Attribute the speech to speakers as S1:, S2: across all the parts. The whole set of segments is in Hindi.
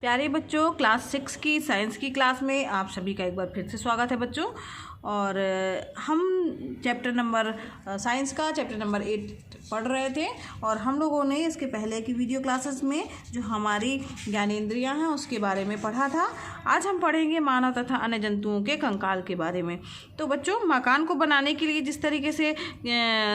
S1: प्यारे बच्चों, क्लास 6 की साइंस की क्लास में आप सभी का एक बार फिर से स्वागत है बच्चों। और हम साइंस का चैप्टर नंबर 8 पढ़ रहे थे और हम लोगों ने इसके पहले की वीडियो क्लासेस में जो हमारी ज्ञानेंद्रियां हैं उसके बारे में पढ़ा था। आज हम पढ़ेंगे मानव तथा अन्य जंतुओं के कंकाल के बारे में। तो बच्चों, मकान को बनाने के लिए जिस तरीके से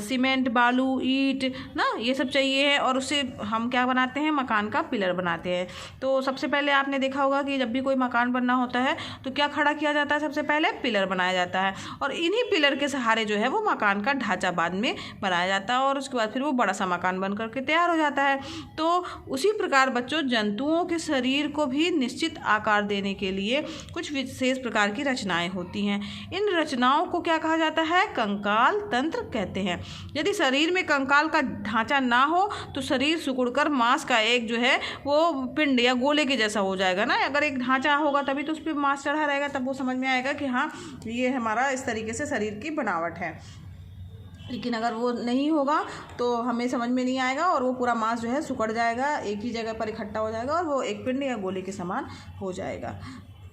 S1: सीमेंट, बालू, ईंट ना ये सब चाहिए है और उससे हम क्या बनाते हैं, मकान का पिलर बनाते हैं। तो सबसे पहले आपने देखा होगा कि जब भी कोई मकान बनना होता है तो क्या खड़ा किया जाता है, सबसे पहले पिलर बनाया जाता है और इन्हीं पिलर के सहारे जो है वो मकान का ढांचा बाद में बनाया जाता है और उसके बाद फिर वो बड़ा सा मकान बन करके तैयार हो जाता है। तो उसी प्रकार बच्चों, जंतुओं के शरीर को भी निश्चित आकार देने के लिए कुछ विशेष प्रकार की रचनाएं होती हैं। इन रचनाओं को क्या कहा जाता है, कंकाल तंत्र कहते हैं। यदि शरीर में कंकाल का ढांचा ना हो तो शरीर सिकुड़कर मांस का एक जो है वो पिंड या गोले के जैसा हो जाएगा ना। अगर एक ढांचा होगा तभी तो उस पर मांस चढ़ा रहेगा, तब वो समझ में आएगा कि हाँ ये हमारा इस तरीके से शरीर की बनावट है। लेकिन अगर वो नहीं होगा तो हमें समझ में नहीं आएगा और वो पूरा मांस जो है सिकुड़ जाएगा, एक ही जगह पर इकट्ठा हो जाएगा और वो एक पिंड या गोले के समान हो जाएगा।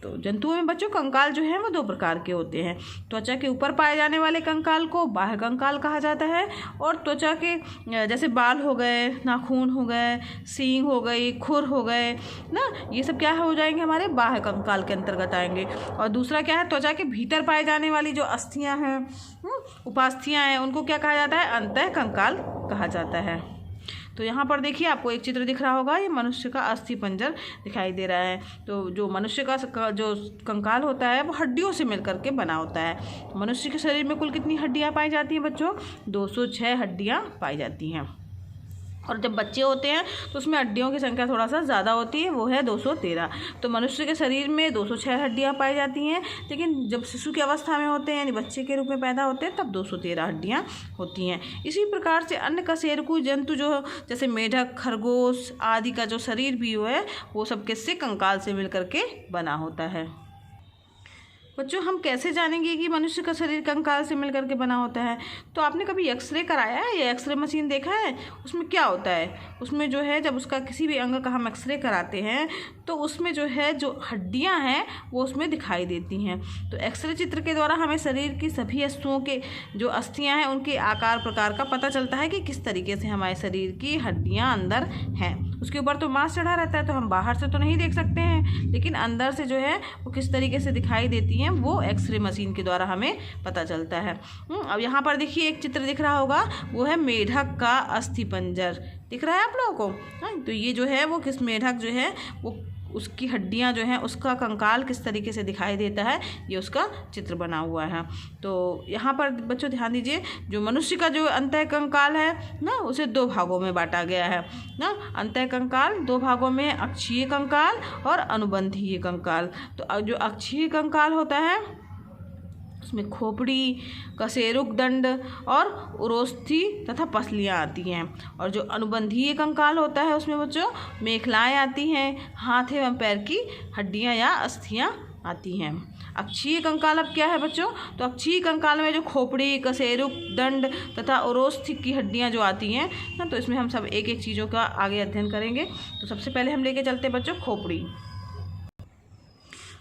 S1: तो जंतुओं में बच्चों कंकाल जो है वो दो प्रकार के होते हैं। त्वचा के ऊपर पाए जाने वाले कंकाल को बाह्य कंकाल कहा जाता है और त्वचा के जैसे बाल हो गए, नाखून हो गए, सींग हो गई, खुर हो गए ना, ये सब क्या हो जाएंगे, हमारे बाह्य कंकाल के अंतर्गत आएंगे। और दूसरा क्या है, त्वचा के भीतर पाए जाने वाली जो अस्थियां हैं, उपास्थियां हैं, उनको क्या कहा जाता है, अंतः कंकाल कहा जाता है। तो यहाँ पर देखिए आपको एक चित्र दिख रहा होगा, ये मनुष्य का अस्थि पंजर दिखाई दे रहा है। तो जो मनुष्य का जो कंकाल होता है वो हड्डियों से मिलकर के बना होता है। मनुष्य के शरीर में कुल कितनी हड्डियाँ पाई जाती हैं बच्चों, 206 हड्डियाँ पाई जाती हैं। और जब बच्चे होते हैं तो उसमें हड्डियों की संख्या थोड़ा सा ज़्यादा होती है, वो है 213। तो मनुष्य के शरीर में 206 हड्डियाँ पाई जाती हैं, लेकिन जब शिशु की अवस्था में होते हैं यानी बच्चे के रूप में पैदा होते हैं तब 213 हड्डियाँ होती हैं। इसी प्रकार से अन्य कशेरुकी जंतु जो जैसे मेढक, खरगोश आदि का जो शरीर भी है वो सब किससे, कंकाल से मिल करके बना होता है। बच्चों, हम कैसे जानेंगे कि मनुष्य का शरीर कंकाल से मिलकर के बना होता है? तो आपने कभी एक्सरे कराया है या एक्सरे मशीन देखा है? उसमें क्या होता है, उसमें जो है जब उसका किसी भी अंग का हम एक्सरे कराते हैं तो उसमें जो है जो हड्डियां हैं वो उसमें दिखाई देती हैं। तो एक्सरे चित्र के द्वारा हमें शरीर की सभी अस्थुओं के जो अस्थियां हैं उनके आकार प्रकार का पता चलता है कि किस तरीके से हमारे शरीर की हड्डियाँ अंदर हैं। उसके ऊपर तो मांस चढ़ा रहता है तो हम बाहर से तो नहीं देख सकते हैं, लेकिन अंदर से जो है वो किस तरीके से दिखाई देती हैं वो एक्सरे मशीन के द्वारा हमें पता चलता है। अब यहाँ पर देखिए एक चित्र दिख रहा होगा, वो है मेढक का अस्थि पंजर, दिख रहा है आप लोगों को। तो ये जो है वो किस मेढक जो है वो उसकी हड्डियां जो हैं उसका कंकाल किस तरीके से दिखाई देता है, ये उसका चित्र बना हुआ है। तो यहाँ पर बच्चों ध्यान दीजिए, जो मनुष्य का जो अंतः कंकाल है ना उसे दो भागों में बांटा गया है ना। अंतः कंकाल दो भागों में, अक्षीय कंकाल और अनुबंधीय कंकाल। तो जो अक्षीय कंकाल होता है उसमें खोपड़ी, कशेरुक दंड और उरोस्थि तथा पसलियाँ आती हैं। और जो अनुबंधीय कंकाल होता है उसमें बच्चों मेखलाएँ आती हैं, हाथ एवं पैर की हड्डियाँ या अस्थियाँ आती हैं। अक्षीय कंकाल अब क्या है बच्चों, तो अक्षीय कंकाल में जो खोपड़ी, कशेरुक दंड तथा उरोस्थि की हड्डियाँ जो आती हैं ना, तो इसमें हम सब एक एक चीज़ों का आगे अध्ययन करेंगे। तो सबसे पहले हम लेके चलते हैं बच्चों खोपड़ी।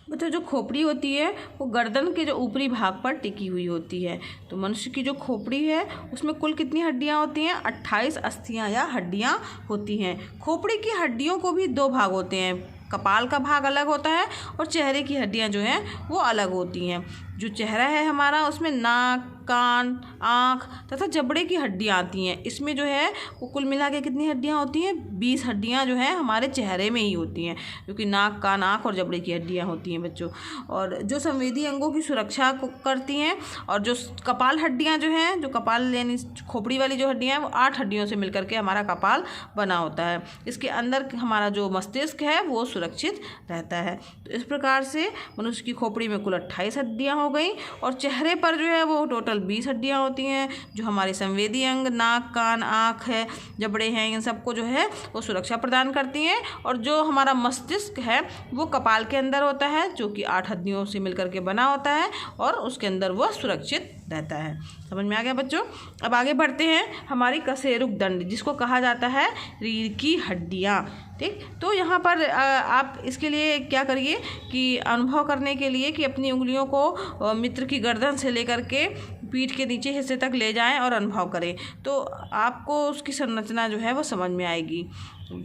S1: बच्चों, जो खोपड़ी होती है वो गर्दन के जो ऊपरी भाग पर टिकी हुई होती है। तो मनुष्य की जो खोपड़ी है उसमें कुल कितनी हड्डियां होती हैं, 28 अस्थियां या हड्डियां होती हैं। खोपड़ी की हड्डियों को भी दो भाग होते हैं, कपाल का भाग अलग होता है और चेहरे की हड्डियां जो हैं वो अलग होती हैं। जो चेहरा है हमारा उसमें नाक, कान, आँख तथा जबड़े की हड्डियाँ आती हैं। इसमें जो है वो कुल मिला के कितनी हड्डियाँ होती हैं, 20 हड्डियाँ जो हैं हमारे चेहरे में ही होती हैं, क्योंकि नाक, कान, आँख और जबड़े की हड्डियाँ होती हैं बच्चों। और जो संवेदी अंगों की सुरक्षा करती हैं, और जो कपाल हड्डियाँ जो हैं, जो कपाल यानी खोपड़ी वाली जो हड्डियाँ हैं वो 8 हड्डियों से मिलकर के हमारा कपाल बना होता है। इसके अंदर हमारा जो मस्तिष्क है वो सुरक्षित रहता है। तो इस प्रकार से मनुष्य की खोपड़ी में कुल 28 हड्डियाँ हो गई और चेहरे पर जो है वो टोटल 20 हड्डियाँ होती हैं, जो हमारे संवेदी अंग, नाक, कान, आँख है, जबड़े हैं, इन सबको जो है वो सुरक्षा प्रदान करती हैं। और जो हमारा मस्तिष्क है वो कपाल के अंदर होता है, जो कि 8 हड्डियों से मिलकर के बना होता है और उसके अंदर वह सुरक्षित रहता है। समझ में आ गया बच्चों? अब आगे बढ़ते हैं, हमारी कशेरुक दंड जिसको कहा जाता है रीढ़ की हड्डियाँ। ठीक। तो यहाँ पर आप इसके लिए क्या करिए कि अनुभव करने के लिए कि अपनी उंगलियों को मित्र की गर्दन से लेकर के पीठ के नीचे हिस्से तक ले जाएं और अनुभव करें, तो आपको उसकी संरचना जो है वो समझ में आएगी।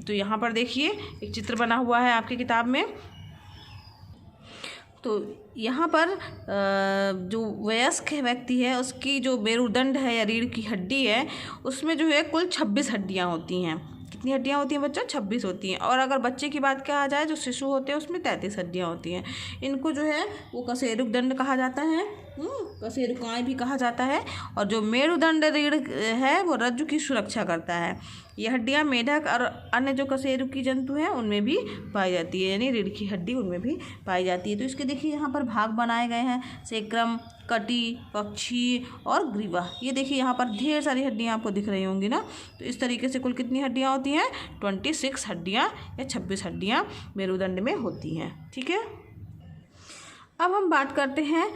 S1: तो यहाँ पर देखिए एक चित्र बना हुआ है आपकी किताब में। तो यहाँ पर जो वयस्क व्यक्ति है उसकी जो मेरुदंड है या रीढ़ की हड्डी है उसमें जो है कुल 26 हड्डियाँ होती हैं। कितनी हड्डियाँ होती हैं बच्चों? 26 होती हैं। और अगर बच्चे की बात कहा जाए, जो शिशु होते हैं, उसमें 33 हड्डियाँ होती हैं। इनको जो है वो कशेरुक दंड कहा जाता है, कशेरुकाएँ भी कहा जाता है। और जो मेरुदंड रीढ़ है वो रज्जु की सुरक्षा करता है। ये हड्डियाँ मेढक और अन्य जो कशेरुकी जंतु हैं उनमें भी पाई जाती है, यानी रीढ़ की हड्डी उनमें भी पाई जाती है। तो इसके देखिए यहाँ पर भाग बनाए गए हैं, सेक्रम, कटी, पक्षी और ग्रीवा। ये देखिए यहाँ पर ढेर सारी हड्डियाँ आपको दिख रही होंगी ना। तो इस तरीके से कुल कितनी हड्डियाँ होती हैं? 26 हड्डियाँ या 26 हड्डियाँ मेरुदंड में होती हैं। ठीक है। अब हम बात करते हैं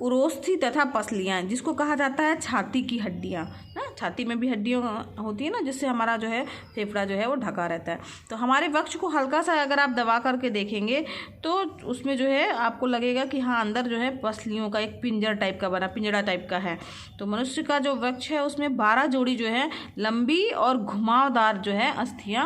S1: उरोस्थी तथा पसलियाँ, जिसको कहा जाता है छाती की हड्डियाँ ना। छाती में भी हड्डियाँ होती है ना, जिससे हमारा जो है फेफड़ा जो है वो ढका रहता है। तो हमारे वक्ष को हल्का सा अगर आप दबा करके देखेंगे तो उसमें जो है आपको लगेगा कि हाँ अंदर जो है पसलियों का एक पिंजरा टाइप का है। तो मनुष्य का जो वक्ष है उसमें 12 जोड़ी जो है लंबी और घुमावदार जो है अस्थियाँ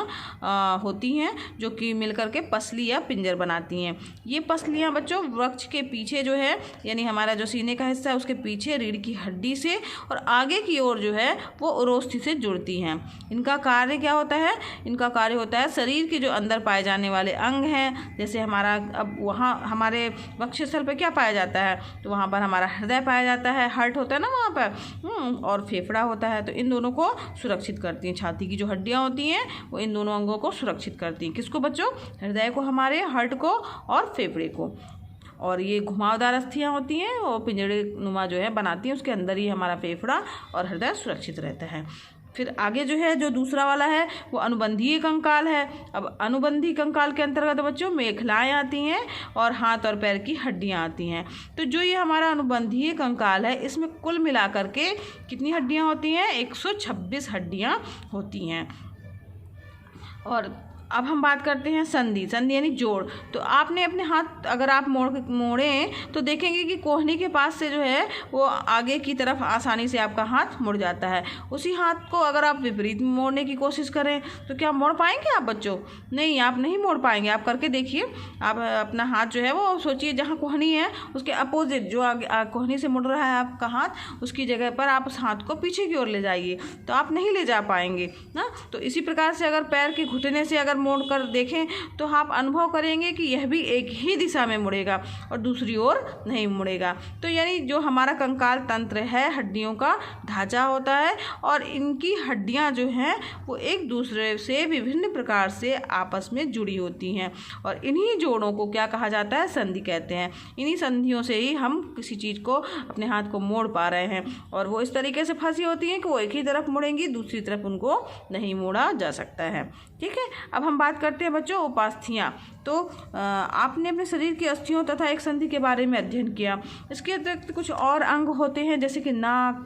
S1: होती हैं, जो कि मिलकर के पसली या पिंजर बनाती हैं। ये पसलियाँ बच्चों वक्ष के पीछे जो है, यानी हमारा जो सीने का हिस्सा है उसके पीछे रीढ़ की हड्डी से और आगे की ओर जो है वो उरोस्थी से जुड़ती हैं। इनका कार्य क्या होता है? इनका कार्य होता है शरीर के जो अंदर पाए जाने वाले अंग हैं, जैसे हमारा अब वहाँ हमारे वक्षस्थल पे क्या पाया जाता है? तो वहाँ पर हमारा हृदय पाया जाता है, हार्ट होता है ना वहाँ पर, और फेफड़ा होता है। तो इन दोनों को सुरक्षित करती हैं। छाती की जो हड्डियाँ होती हैं वो इन दोनों अंगों को सुरक्षित करती हैं। किसको बच्चों? हृदय को, हमारे हार्ट को और फेफड़े को। और ये घुमावदार अस्थियाँ होती हैं वो पिंजरे नुमा जो है बनाती हैं, उसके अंदर ही हमारा फेफड़ा और हृदय सुरक्षित रहता है। फिर आगे जो है जो दूसरा वाला है वो अनुबंधीय कंकाल है। अब अनुबंधी कंकाल के अंतर्गत बच्चों मेखलाएँ आती हैं और हाथ और पैर की हड्डियाँ आती हैं। तो जो ये हमारा अनुबंधीय कंकाल है इसमें कुल मिलाकर के कितनी हड्डियाँ होती हैं? 126 हड्डियाँ होती हैं। और अब हम बात करते हैं संधि यानी जोड़। तो आपने अपने हाथ अगर आप मोड़ें तो देखेंगे कि कोहनी के पास से जो है वो आगे की तरफ आसानी से आपका हाथ मुड़ जाता है। उसी हाथ को अगर आप विपरीत मोड़ने की कोशिश करें तो क्या मोड़ पाएंगे आप बच्चों? नहीं, आप नहीं मोड़ पाएंगे। आप करके देखिए। आप अपना हाथ जो है वो सोचिए जहाँ कोहनी है उसके अपोजिट जो आगे कोहनी से मुड़ रहा है आपका हाथ, उसकी जगह पर आप उस हाथ को पीछे की ओर ले जाइए, तो आप नहीं ले जा पाएंगे ना। तो इसी प्रकार से अगर पैर के घुटने से अगर मोड़ कर देखें तो आप अनुभव करेंगे कि यह भी एक ही दिशा में मुड़ेगा और दूसरी ओर नहीं मुड़ेगा। तो यानी जो हमारा कंकाल तंत्र है हड्डियों का ढांचा होता है और इनकी हड्डियां जो हैं वो एक दूसरे से विभिन्न प्रकार से आपस में जुड़ी होती हैं और इन्हीं जोड़ों को क्या कहा जाता है? संधि कहते हैं। इन्हीं संधियों से ही हम किसी चीज़ को, अपने हाथ को मोड़ पा रहे हैं और वो इस तरीके से फंसी होती हैं कि वो एक ही तरफ मुड़ेंगी, दूसरी तरफ उनको नहीं मोड़ा जा सकता है। ठीक है। अब हम बात करते हैं बच्चों उपास्थियाँ। तो आपने अपने शरीर की अस्थियों तथा एक संधि के बारे में अध्ययन किया। इसके अतिरिक्त कुछ और अंग होते हैं जैसे कि नाक,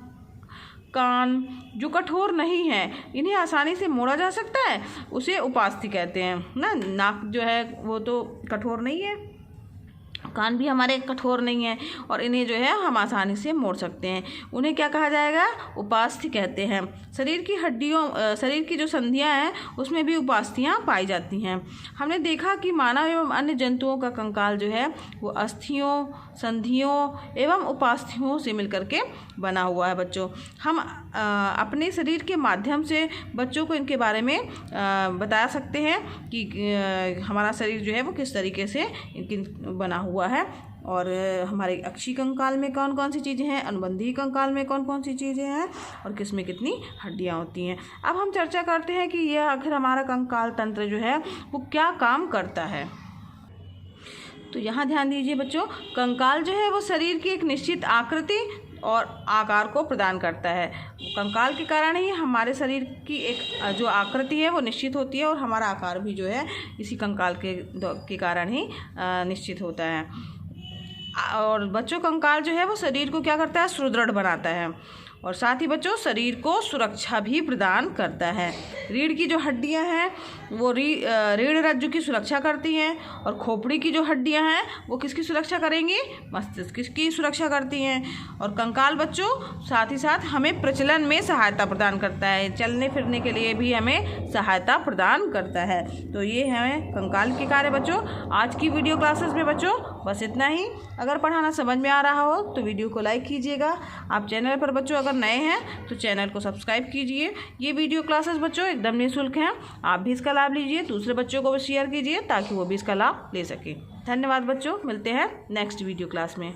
S1: कान, जो कठोर नहीं है, इन्हें आसानी से मोड़ा जा सकता है, उसे उपास्थि कहते हैं ना। नाक जो है वो तो कठोर नहीं है, कान भी हमारे कठोर नहीं है और इन्हें जो है हम आसानी से मोड़ सकते हैं। उन्हें क्या कहा जाएगा? उपास्थि कहते हैं। शरीर की हड्डियों, शरीर की जो संधियां हैं उसमें भी उपास्थियां पाई जाती हैं। हमने देखा कि मानव एवं अन्य जंतुओं का कंकाल जो है वो अस्थियों, संधियों एवं उपास्थियों से मिलकर के बना हुआ है बच्चों। हम अपने शरीर के माध्यम से बच्चों को इनके बारे में बता सकते हैं कि हमारा शरीर जो है वो किस तरीके से बना हुआ है और हमारे अक्षीय कंकाल में कौन कौन सी चीज़ें हैं, अनुबंधीय कंकाल में कौन कौन सी चीज़ें हैं और किस में कितनी हड्डियां होती हैं। अब हम चर्चा करते हैं कि यह आखिर हमारा कंकाल तंत्र जो है वो क्या काम करता है। तो यहाँ ध्यान दीजिए बच्चों, कंकाल जो है वो शरीर की एक निश्चित आकृति और आकार को प्रदान करता है। कंकाल के कारण ही हमारे शरीर की एक जो आकृति है वो निश्चित होती है और हमारा आकार भी जो है इसी कंकाल के कारण ही निश्चित होता है। और बच्चों कंकाल जो है वो शरीर को क्या करता है? सुदृढ़ बनाता है और साथ ही बच्चों शरीर को सुरक्षा भी प्रदान करता है। रीढ़ की जो हड्डियां हैं वो रीढ़ रज्जु की सुरक्षा करती हैं, और खोपड़ी की जो हड्डियां हैं वो किसकी सुरक्षा करेंगी? मस्तिष्क की सुरक्षा करती हैं। और कंकाल बच्चों साथ ही साथ हमें प्रचलन में सहायता प्रदान करता है, चलने फिरने के लिए भी हमें सहायता प्रदान करता है। तो ये है कंकाल के कार्य बच्चों। आज की वीडियो क्लासेस में बच्चों बस इतना ही। अगर पढ़ाना समझ में आ रहा हो तो वीडियो को लाइक कीजिएगा। आप चैनल पर बच्चों अगर नए हैं तो चैनल को सब्सक्राइब कीजिए। ये वीडियो क्लासेस बच्चों एकदम निःशुल्क हैं, आप भी इसका लाभ लीजिए, दूसरे बच्चों को भी शेयर कीजिए ताकि वो भी इसका लाभ ले सकें। धन्यवाद बच्चों, मिलते हैं नेक्स्ट वीडियो क्लास में।